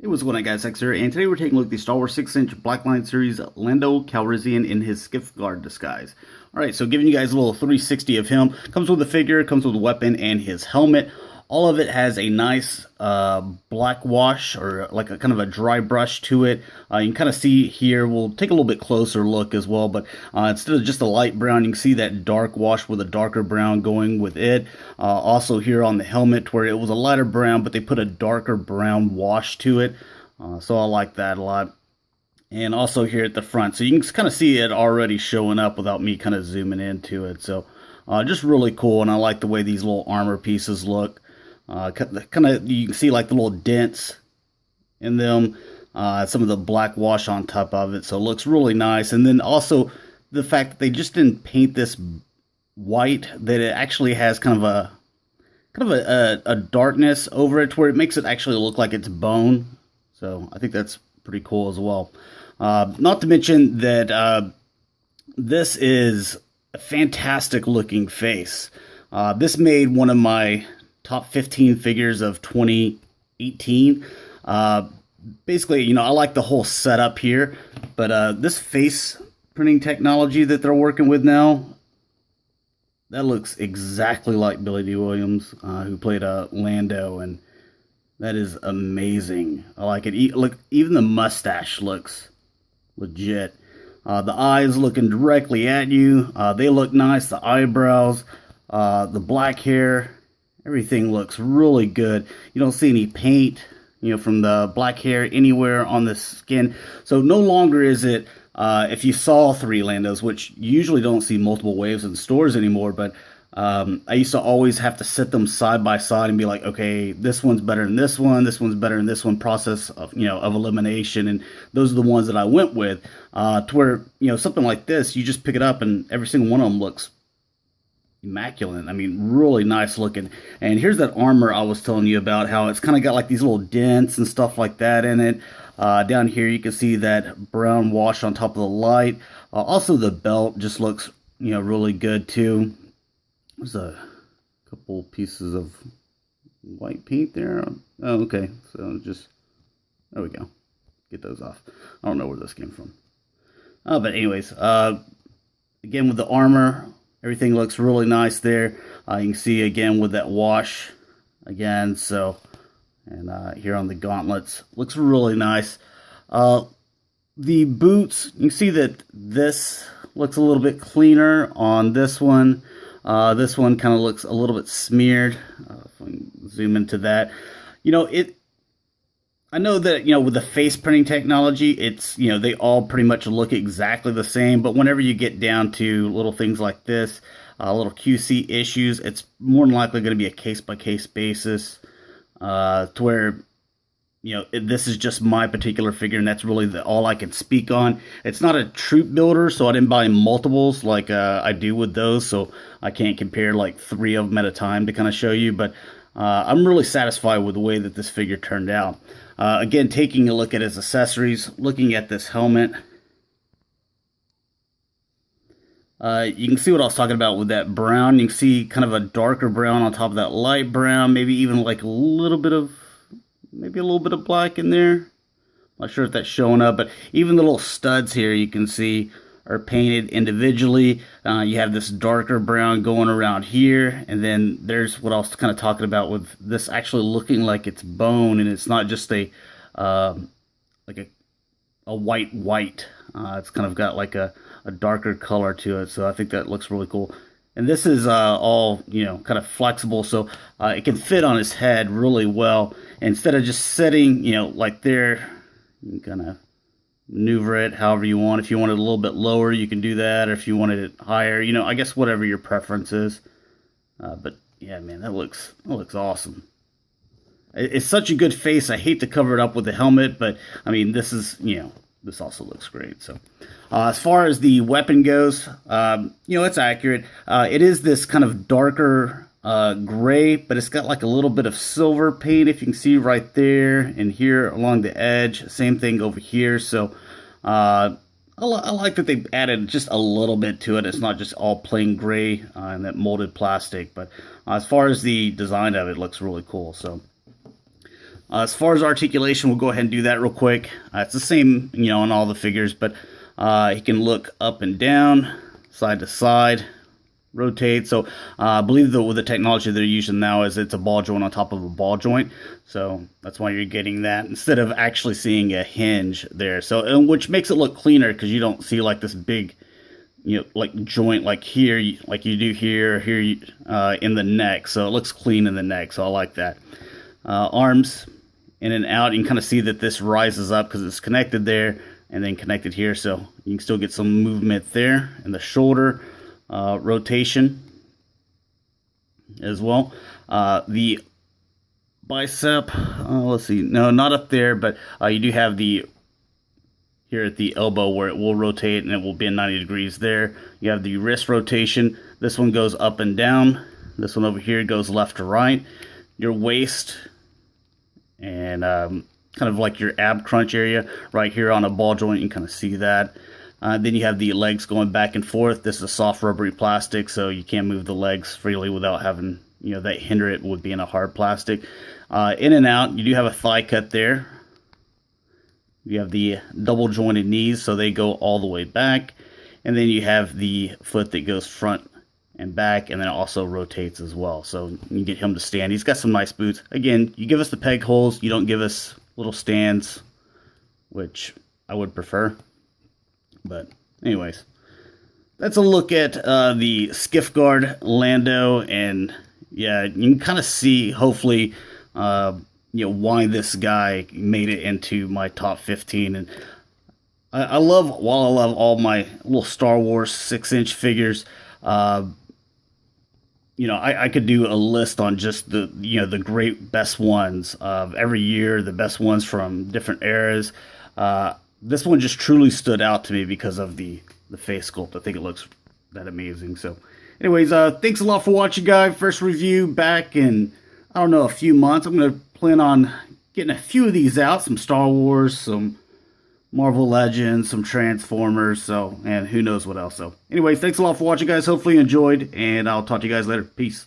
Hey, what's going on, guys? X here, and today we're taking a look at the Star Wars 6-inch Blackline series Lando Calrissian in his Skiff guard disguise. Alright, so giving you guys a little 360 of him. Comes with a figure, comes with a weapon, and his helmet. All of it has a nice black wash, or like a kind of a dry brush to it. You can kind of see here, we'll take a little bit closer look as well, but instead of just a light brown, you can see that dark wash with a darker brown going with it. Also here on the helmet, where it was a lighter brown, but they put a darker brown wash to it. So I like that a lot. And also here at the front, so you can kind of see it already showing up without me kind of zooming into it. So just really cool, and I like the way these little armor pieces look. Kind of, you can see like the little dents in them, some of the black wash on top of it, so it looks really nice. And then also the fact that they just didn't paint this white, that it actually has kind of a darkness over it, where it makes it actually look like it's bone. So I think that's pretty cool as well. Not to mention that this is a fantastic looking face. This made one of my top 15 figures of 2018. Basically, you know, I like the whole setup here, but this face printing technology that they're working with now, that looks exactly like Billy D. Williams, who played Lando, and that is amazing. I like it. Look, even the mustache looks legit. The eyes looking directly at you, they look nice. The eyebrows, the black hair, everything looks really good. You don't see any paint, you know, from the black hair anywhere on the skin. So no longer is it, if you saw three Landos, which you usually don't see multiple waves in stores anymore, but I used to always have to set them side by side and be like, okay, this one's better than this one's better than this one, process of, you know, of elimination. And those are the ones that I went with, to where, you know, something like this, you just pick it up and every single one of them looks immaculate. I mean, really nice looking. And here's that armor I was telling you about, how it's kind of got like these little dents and stuff like that in it. Down here you can see that brown wash on top of the light. Also the belt just looks, you know, really good too. There's a couple pieces of white paint there. Oh, okay. So just, there we go. Get those off. I don't know where this came from. But anyways, again with the armor, everything looks really nice there. You can see again with that wash again. So, and here on the gauntlets, looks really nice. The boots, you can see that this looks a little bit cleaner on this one. This one kind of looks a little bit smeared. If we can zoom into that, you know, I know that, you know, with the face printing technology, it's, you know, they all pretty much look exactly the same. But whenever you get down to little things like this, little QC issues, it's more than likely going to be a case-by-case basis, to where, you know, this is just my particular figure, and that's really all I can speak on. It's not a troop builder, so I didn't buy multiples like I do with those, so I can't compare like 3 of them at a time to kind of show you. But I'm really satisfied with the way that this figure turned out. Again, taking a look at his accessories, looking at this helmet, you can see what I was talking about with that brown. You can see kind of a darker brown on top of that light brown, maybe even like a little bit of, maybe a little bit of black in there. Not sure if that's showing up, but even the little studs here you can see are painted individually. You have this darker brown going around here, and then there's what I was kind of talking about with this actually looking like it's bone, and it's not just a like a white. It's kind of got like a darker color to it, so I think that looks really cool. And this is all, you know, kind of flexible, so it can fit on his head really well. Instead of just sitting, you know, like there, you can kind of maneuver it however you want. If you want it a little bit lower, you can do that, or if you wanted it higher, you know, I guess whatever your preference is. But yeah, man, that looks awesome. It's such a good face. I hate to cover it up with the helmet, but I mean, this is, you know, this also looks great. So as far as the weapon goes, you know, it's accurate. It is this kind of darker gray, but it's got like a little bit of silver paint, if you can see right there and here along the edge. Same thing over here. So I like that they added just a little bit to it. It's not just all plain gray and that molded plastic, but as far as the design of it, looks really cool. So As far as articulation, we'll go ahead and do that real quick. It's the same, on all the figures, but he can look up and down, side to side, rotate. So I believe with the technology they're using now is it's a ball joint on top of a ball joint. So that's why you're getting that instead of actually seeing a hinge there. So which makes it look cleaner because you don't see like this big, like joint like here, like you do here in the neck. So it looks clean in the neck. So I like that. Arms in and out. You can kind of see that this rises up because it's connected there and then connected here. So you can still get some movement there in the shoulder. Rotation as well. The bicep, let's see, no, not up there, but you do have the here at the elbow where it will rotate and it will bend 90 degrees there. You have the wrist rotation. This one goes up and down. This one over here goes left to right. Your waist and kind of like your ab crunch area right here on a ball joint, you can kind of see that. Then you have the legs going back and forth. This is a soft rubbery plastic, so you can't move the legs freely without having, that hinder it with being a hard plastic. In and out, you do have a thigh cut there. You have the double jointed knees, so they go all the way back. And then you have the foot that goes front and back, and then it also rotates as well. So you get him to stand. He's got some nice boots. Again, you give us the peg holes. You don't give us little stands, which I would prefer. But anyways, that's a look at the Skiff Guard Lando, and yeah, you can kind of see, hopefully, why this guy made it into my top 15. And I love all my little Star Wars 6-inch figures, I could do a list on just the great best ones of every year, the best ones from different eras. This one just truly stood out to me because of the face sculpt. I think it looks that amazing. So anyways, thanks a lot for watching, guys. First review back in, I don't know, a few months. I'm going to plan on getting a few of these out. Some Star Wars, some Marvel Legends, some Transformers, and who knows what else. So anyways, thanks a lot for watching, guys. Hopefully you enjoyed, and I'll talk to you guys later. Peace.